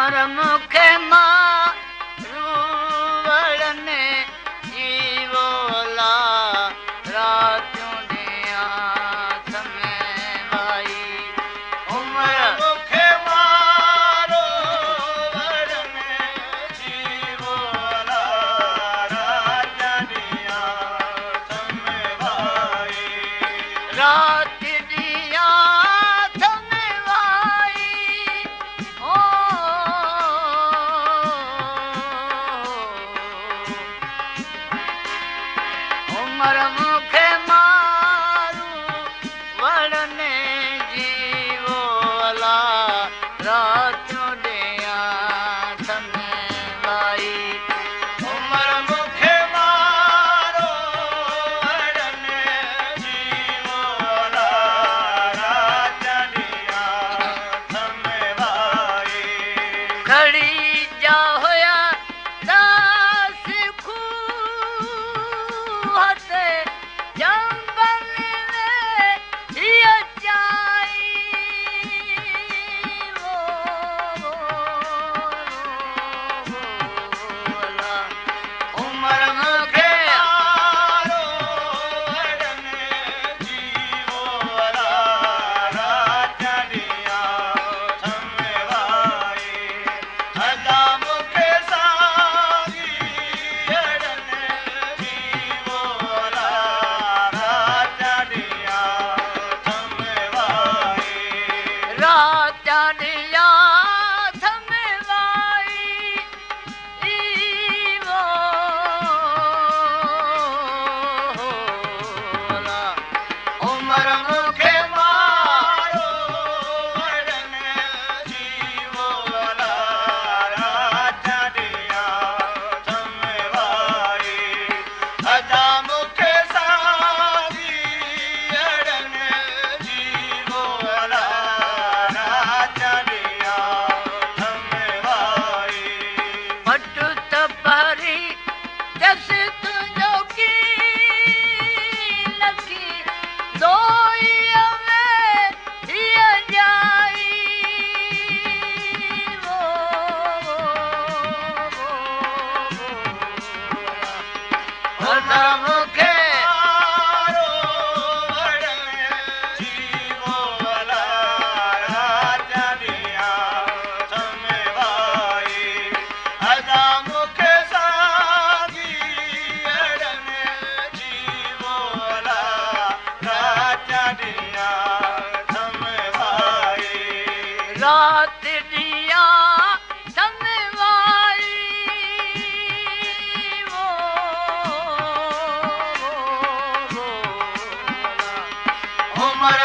उमर मुखे मारू वड़ने जीवोला रातों दिया समय भाई उमर मुखे मारो वड़ने जीवोला रातों दिया समय भाई रात दिया समय भाई ओ उमर मुखे मारू वड़ने जीवोला रातों दिया समय भाई उमर मुखे मारो वड़ने जीवोला रातों दिया समय भाई खड़ी जा होया दास खूहते जंगल में हिया जाई बोला उमर मुखे मारो वड़ने जीवोला रातों दिया समय भाई अदा मुखे सागी वड़ने जीवोला रातों दिया समय भाई रात दिया समय भाई ईवो होला उमर मुखे मारो वड़ने जीवोला रातों दिया समय भाई अदा मुखे सागी वड़ने जीवोला रातों दिया समय भाई पट तपहरी जस तुझो की लगी दोई में हिया जाई बोला मुखे मारो वड़ने जीवोला रातों दिया समय भाई अदा मुखे सागी वड़ने जीवोला रातों दिया समय भाई रात दिया समय भाई बोला उमर